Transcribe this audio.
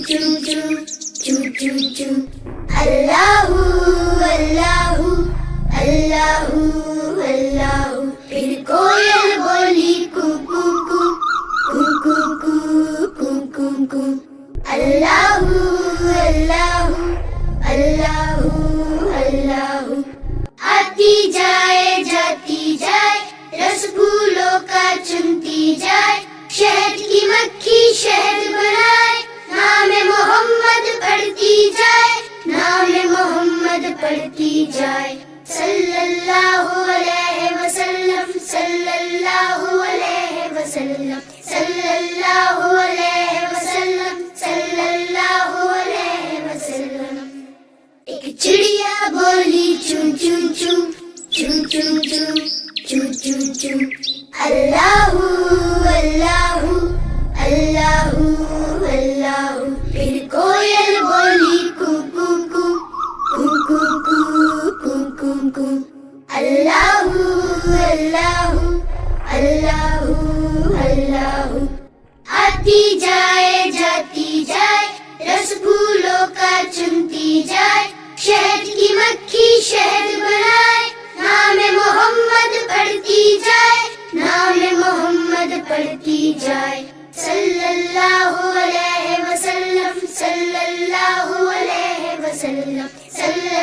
choo choo, choo choo choo. Allahu Allahu Allahu Allahu. پھر کوئل بولی کو کو کو کو کو کو کو کو. اللہ اللہ اللہ اللہ. آتی جائے جاتی جائے رس پھولوں کا چنتی جائے. شہد کی مکھی شہد بنائے. نام محمد پڑھتی جائے. نام محمد پڑھتی جائے. صلی اللہ علیہ وسلم صلی اللہ علیہ وسلم صلی اللہ علیہ وسلم صلی اللہ علیہ وسلم. ایک چڑیا بولی چون چون چون چون چون چون چون چون چون. اللہ اللہ اللہ اللہ. پھر کوئل بولی کو کو کو کو کو کو کو کو کو. اللہ اللہ اللہ اللہ. آتی جائے جاتی جائے رس پھولوں کا چنتی جائے. شہد کی مکھی شہد بنائے. نام محمد پڑھتی جائے. نام محمد پڑھتی جائے. صلی اللہ علیہ وسلم صلی اللہ علیہ وسلم صلی